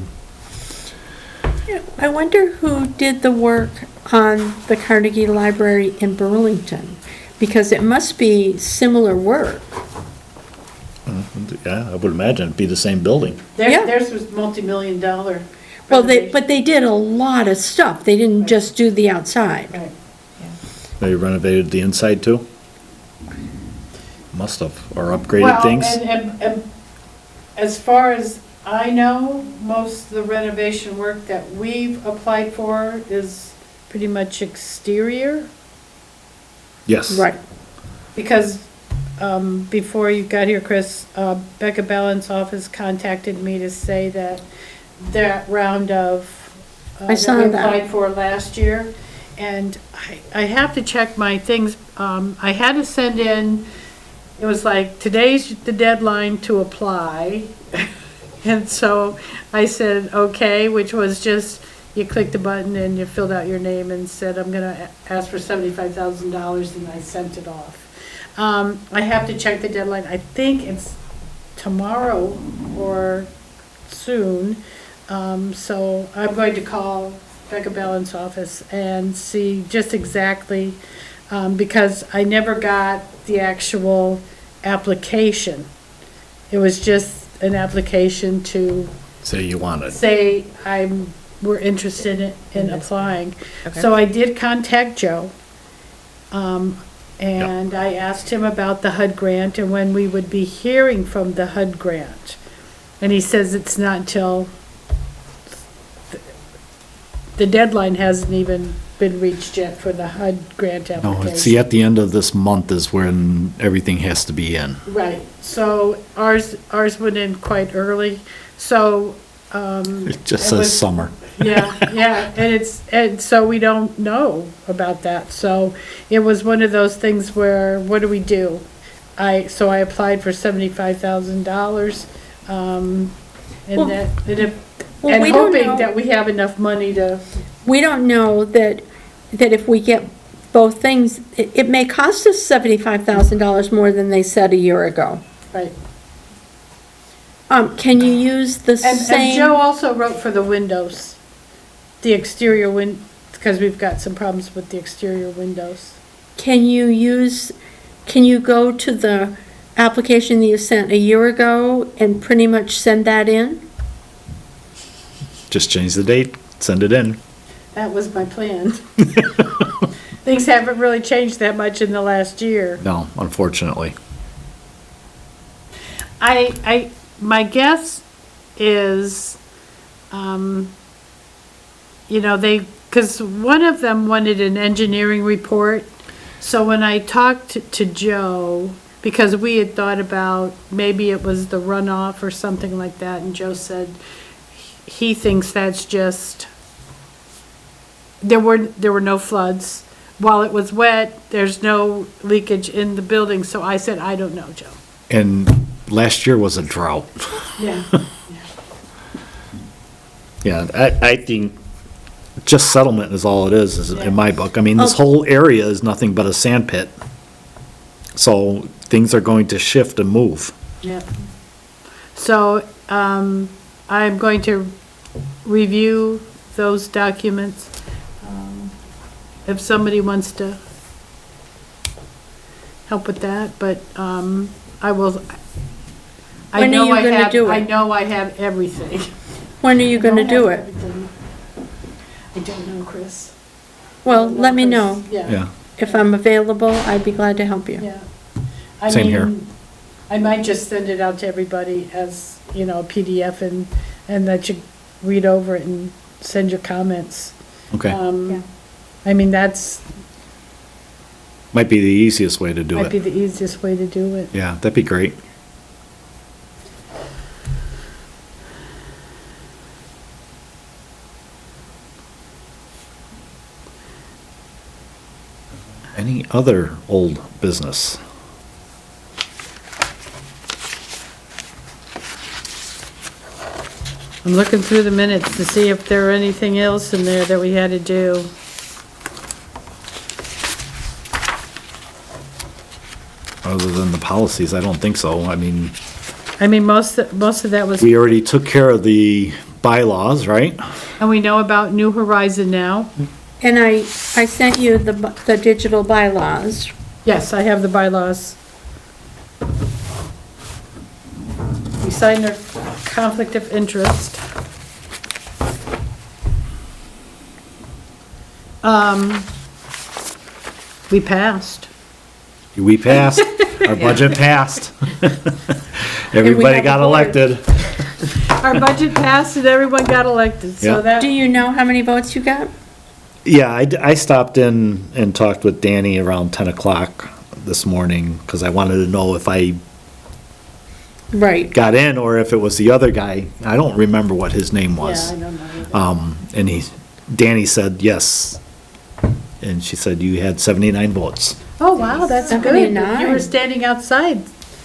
I wonder who did the work on the Carnegie Library in Burlington, because it must be similar work. Yeah, I would imagine it'd be the same building. Yeah. Theirs was multi-million dollar. Well, renovation. but they did a lot of stuff. They didn't just do the outside. Right. They renovated the inside too? Must have, or upgraded Well, things. and as far as I know, most of the renovation work that we've applied for is pretty much exterior. Yes. Right. Because, before you got here, Chris, Becca Ballin's office contacted me to say that round of, I saw that we that. applied for last year, and I have to check my things, I had to send in, it was like, today's the deadline to apply, and so I said, okay, which was just, you clicked the button and you filled out your name and said, I'm gonna ask for $75,000, and I sent it off. I have to check the deadline. I think it's tomorrow or soon. So I'm going to call Becca Ballin's office and see just exactly, because I never got the actual application. It was just an application to Say you want it. say we're interested in applying. Okay. So I did contact Joe. And I asked him about the HUD grant and when we would be hearing from the HUD grant. And he says it's not until, the deadline hasn't even been reached yet for the HUD grant No, application. see, at the end of this month is when everything has to be in. Right, so ours went in quite early, so, It just It says was- summer. yeah, and so we don't know about that, so it was one of those things where, what do we do? So I applied for $75,000, and Well- Well, and we don't hoping know. that we have enough money to, We don't know that if we get both things, it may cost us $75,000 more than they said a year ago. right. Can you use the And same? Joe also wrote for the windows, the exterior because we've got some problems with the exterior windows. Can you go to the application that you sent a year ago and pretty much send that in? Just change the date, send it in. That was my plan. Things haven't really changed that much in the last year. No, unfortunately. My guess is, because one of them wanted an engineering report. So when I talked to Joe, because we had thought about maybe it was the runoff or something like that, and Joe said he thinks that's just, there were no floods. While it was wet, there's no leakage in the building, so I said, I don't know, Joe. And last year was a drought. Yeah. Yeah, I think just settlement is all it is Yeah. in my book. I mean, this whole area is nothing but a sand pit. So things are going to shift and move. Yeah. So, I'm going to review those documents. If somebody wants to help with that, but, I will, I When are know you I gonna have, do it? I know I have everything. When are you gonna do it? I don't know, Chris. Well, let me know. Yeah, Yeah, If I'm available, I'd be glad to help you. yeah. I Same here. mean, I might just send it out to everybody as, a PDF and let you read over it and send your comments. okay. Yeah. I mean, that's, Might be the easiest way to do might be it. the easiest way to do it. Yeah, that'd be great. Any other old business? I'm looking through the minutes to see if there were anything else in there that we had to do. Other than the policies, I don't think so. I mean, Most of that was, we already took care of the bylaws, right? and we know about New Horizon now. And I sent you the digital bylaws. Yes, I have the bylaws. We signed our conflict of interest. We passed. We passed, our budget passed. Everybody have got a board. elected. Our budget passed and everyone got elected, so Yeah. that, Do you know how many votes you got? Yeah, I stopped in and talked with Danny around 10 o'clock this morning, because I wanted to know if I Right. got in or if it was the other guy. I don't remember what his name yeah, was. I don't know. And Danny said yes. And she said you had 79 votes. Oh, wow, that's good. 79. You were standing outside.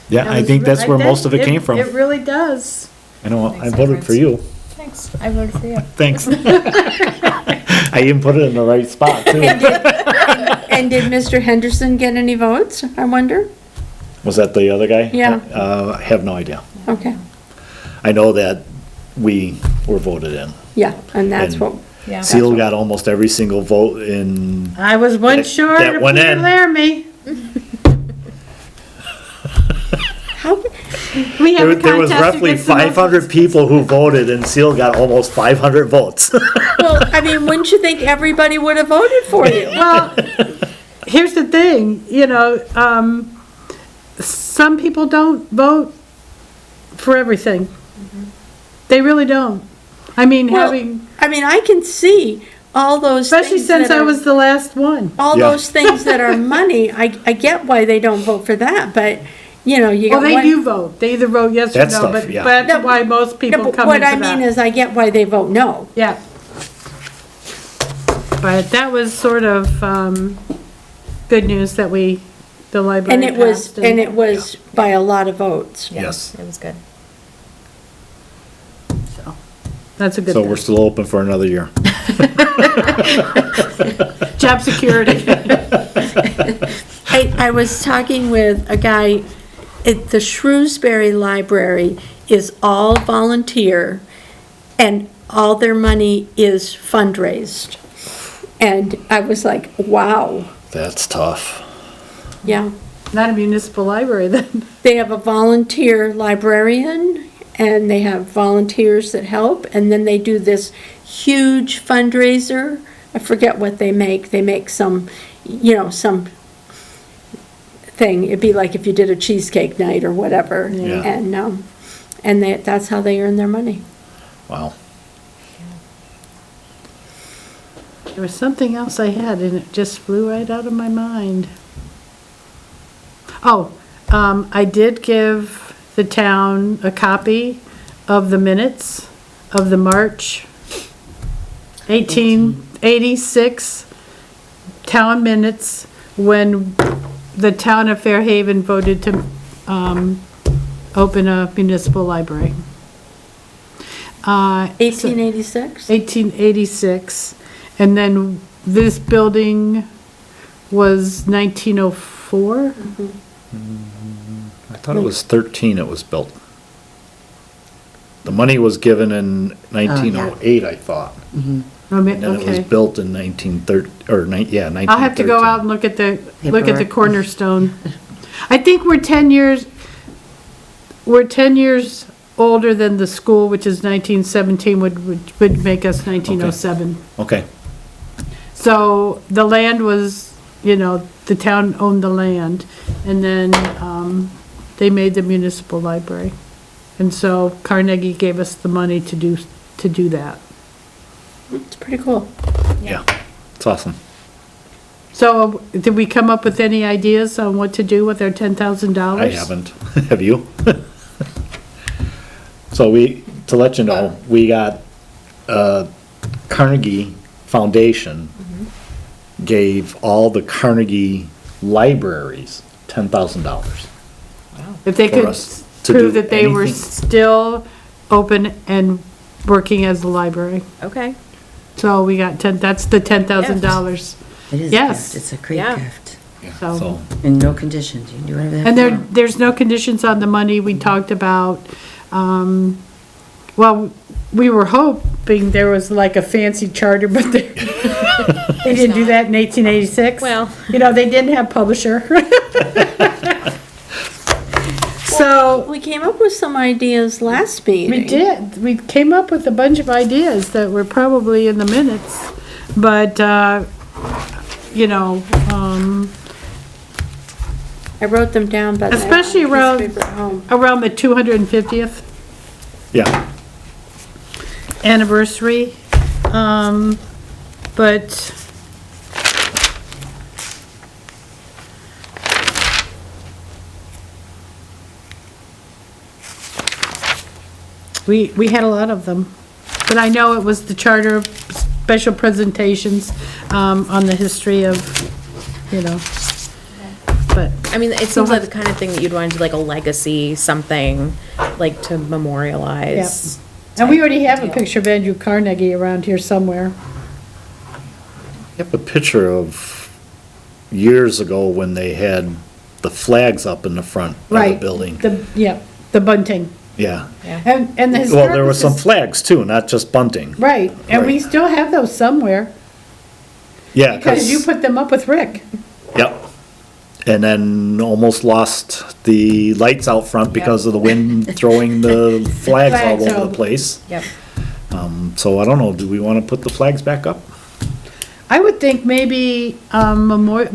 Yeah, That I was think re- that's where most of it came It from. really does. I know, I voted for you. Thanks. I voted for you. Thanks. I even put it in the right spot, too. And did Mr. Henderson get any votes, I wonder? Was that the other guy? Yeah. I have no idea. Okay, I know that we were voted in. yeah, and that's And- what, Yeah. Seal got almost every single vote in, I was one That- short that of went Peter in. Laramie. how, We have a there was contest roughly against the most- 500 people who voted and Seal got almost 500 votes. well, I mean, wouldn't you think everybody would have voted for you? Well, here's the thing, some people don't vote for everything. They really don't. I mean, Well, having, I mean, I can see all those things especially since that I are- was the last one. all Yeah. those things that are money, I get why they don't vote for that, but, you know, you Well, got they one. do vote. They either vote yes or That no, stuff, but yeah. that's No, why most No, people but come what into I mean that. is, I get why they vote no. Yeah. But that was sort of, good news that the library And it was, passed and it was by a lot of votes. Yeah, Yes. It was good. That's a good So we're thing. still open for another year. Job security. I was talking with a guy at the Shrewsbury Library is all volunteer, and all their money is fundraised. And I was like, wow, That's tough. yeah. Not a municipal library then. They have a volunteer librarian, and they have volunteers that help, and then they do this huge fundraiser. I forget what they make. They make some, some thing. It'd be like if you did a cheesecake night or whatever. Yeah. And that's how they earn their money. Wow. There was something else I had and it just flew right out of my mind. Oh, I did give the town a copy of the minutes of the March 1886 town minutes when the town of Fairhaven voted to open a municipal library. 1886? 1886, and then this building was 1904? I thought it was 13 it was built. The money was given in 1908, I thought. And then it was Okay. built in 1913, or 1913. I'll have to go out and look at the cornerstone. I think we're 10 years older than the school, which is 1917, would make us 1907. Okay, So the land was, the town owned the land, and then, they made the municipal library. And so Carnegie gave us the money to do that. It's pretty cool. yeah, it's awesome. So did we come up with any ideas on what to do with our $10,000? I haven't. Have you? So to let you know, we got, Carnegie Foundation gave all the Carnegie libraries $10,000. If they For could us to do prove that they were anything. still open and working as the library. Okay. So we got that's the $10,000. It is a Yes. gift. It's a great Yeah. gift. So, And no conditions. You can do whatever the heck and you want. there's no conditions on the money we talked about. Well, we were hoping there was like a fancy charter, but they didn't do that in 1886. Well. You know, they didn't have publisher. So, We came up with some ideas last meeting. we did, we came up with a bunch of ideas that were probably in the minutes, but, you know, I wrote them down, but. I have Especially a piece of around- paper at home. around the 250th Yeah, anniversary, but we had a lot of them, but I know it was the charter of special presentations, on the history of, you know, but, I mean, it seems like the kind of thing that you'd want to do, like a legacy, something, like to memorialize. and we already have a picture of Andrew Carnegie around here somewhere. I have a picture of years ago when they had the flags up in the front of the Right. building. The bunting. Yeah. And the Well, historic. there were some flags too, not just bunting. Right, and we Right. still have those somewhere, Yeah, because you put them up with Rick. Yep. And then almost lost the lights out front because of the wind throwing the flags all Flags over out. the place. Yep. So I don't know, do we want to put the flags back up? I would think maybe,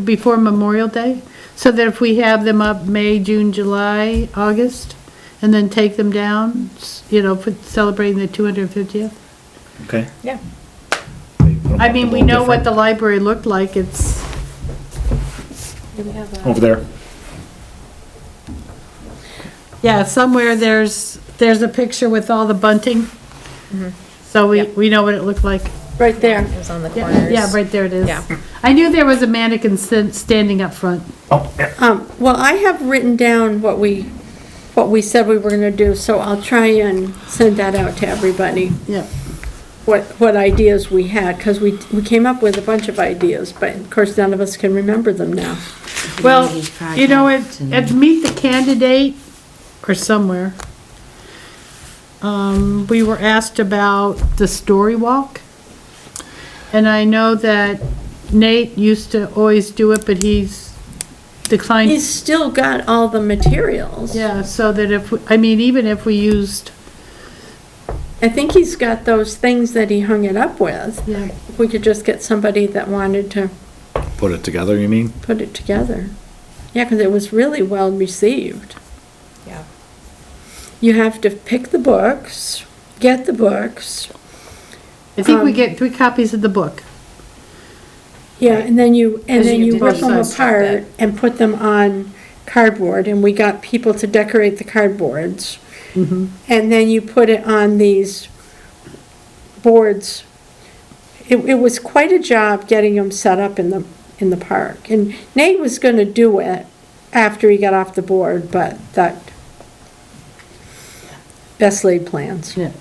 before Memorial Day, so that if we have them up May, June, July, August, and then take them down, you know, celebrating the 250th. Okay. Yeah. I mean, we know what the library looked like, it's, Over there. yeah, somewhere there's a picture with all the bunting. So we know what it looked like. Right there. It was on the Yeah, corners. yeah, right there it is. Yeah. I knew there was a mannequin standing up front. Oh, yeah. Well, I have written down what we said we were gonna do, so I'll try and send that out to everybody, Yeah. what ideas we had, because we came up with a bunch of ideas, but of course, none of us can remember them now. Well, Community you know, project and- at Meet the Candidate, or somewhere, we were asked about the story walk. And I know that Nate used to always do it, but he's declined. He's still got all the materials. Yeah, so that if, I mean, even if we used, I think he's got those things that he hung it up with. yeah, If we could just get somebody that wanted to Put it together, you mean? put it together. Yeah, because it was really well received. Yeah. You have to pick the books, get the books. I think we get 3 copies of the book. Yeah, and then you 'Cause you did rip them both sides. apart and put them on cardboard, and we got people to decorate the cardboards. And then you put it on these boards. It was quite a job getting them set up in the park. And Nate was gonna do it after he got off the board, but that, best laid plans. Yeah.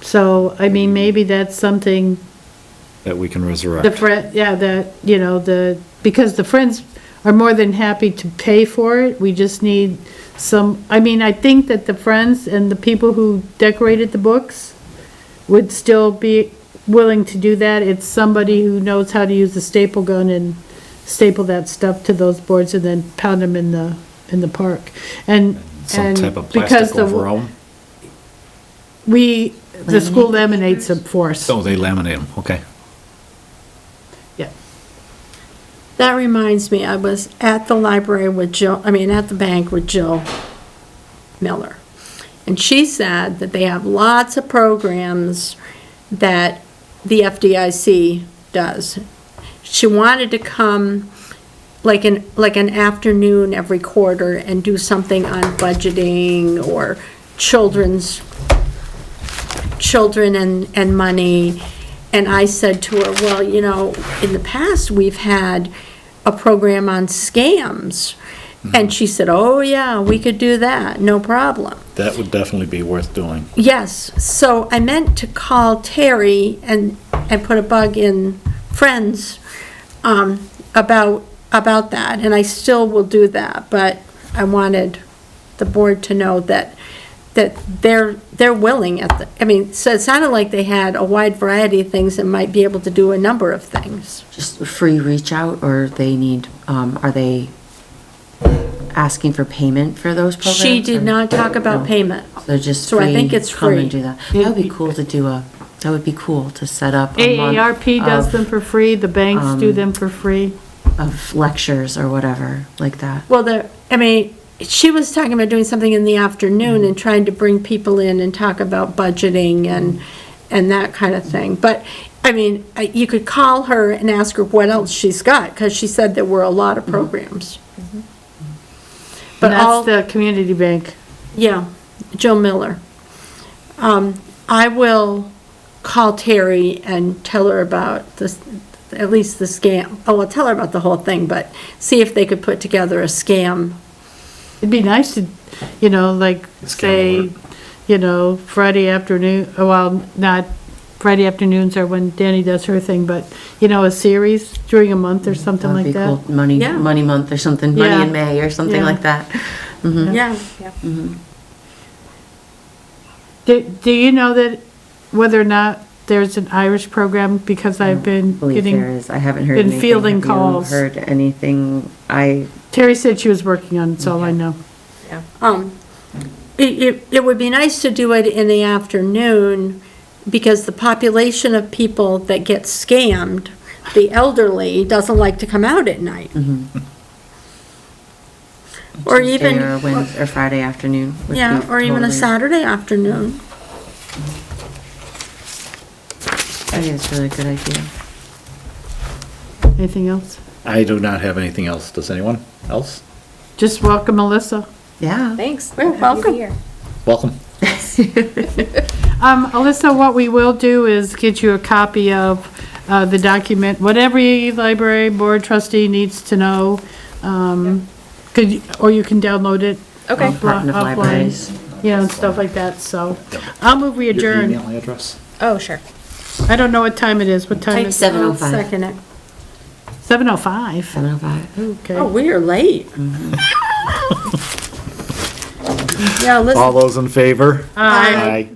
So, I mean, maybe that's something That we can the resurrect. friend, yeah, that, you know, because the Friends are more than happy to pay for it, we just need some, I mean, I think that the Friends and the people who decorated the books would still be willing to do that. It's somebody who knows how to use the staple gun and staple that stuff to those boards and then pound them in the park. And, Some and type of because plastic the, over them. the school laminates them for us. Oh, they laminate them, okay. Yeah. That reminds me, I was at the library with Jill, at the bank with Jill Miller. And she said that they have lots of programs that the FDIC does. She wanted to come like an afternoon every quarter and do something on budgeting or children and money. And I said to her, well, you know, in the past, we've had a program on scams. And she said, oh, yeah, we could do that, no problem. that would definitely be worth doing. Yes, so I meant to call Terry and put a bug in Friends, about that, and I still will do that, but I wanted the board to know that they're willing so it sounded like they had a wide variety of things and might be able to do a number of things. Just free reach out, or they need, are they asking for payment for those programs? She did or- not talk about No. payment. They're just So I free, think it's come free. and do that. That would be cool to do that would be cool to set up a month AARP does of- them for free, the banks do um, them for free. Of lectures or whatever, like that. Well, she was talking about doing something in the afternoon and trying to bring people in and talk about budgeting and that kind of thing. But, you could call her and ask her what else she's got, because she said there were a lot of programs. But And all, that's the community bank. yeah, Jill Miller. I will call Terry and tell her about this, at least the scam. Oh, I'll tell her about the whole thing, but see if they could put together a scam. It'd be nice to, like, say, Friday afternoon, well, not, Friday afternoons are when Danny does her thing, but, a series during a month or something That'd like be that. cool. Money Yeah. month or something, Yeah. money in May or something Yeah. like that. Mhm. Yeah. Do you know that whether or not there's an Irish program? Because I've been I believe there getting, is. I haven't heard been anything. fielding Have you calls. heard anything? Terry said she was working on it, that's all I know. It would be nice to do it in the afternoon, because the population of people that get scammed, the elderly, doesn't like to come out at night. Or Tuesday even, or Wednesday or Friday afternoon. would yeah, be or even a totally- Saturday afternoon. I think it's a really good idea. Anything else? I do not have anything else. Does anyone else? Just welcome Melissa. Yeah. Thanks. You're Happy to be welcome. here. Welcome. Alyssa, what we will do is get you a copy of the document, whatever your library board trustee needs to know. Or you can download it. Okay. Department of offline, Libraries. And stuff like that, so. I'll move we Your adjourn. email address? Oh, sure. I don't know what time it is. What time is it? 7:05. I'll second it. 7:05. 7:05. Okay. Oh, we are late. Yeah, listen. All those in favor? Aye. Aye.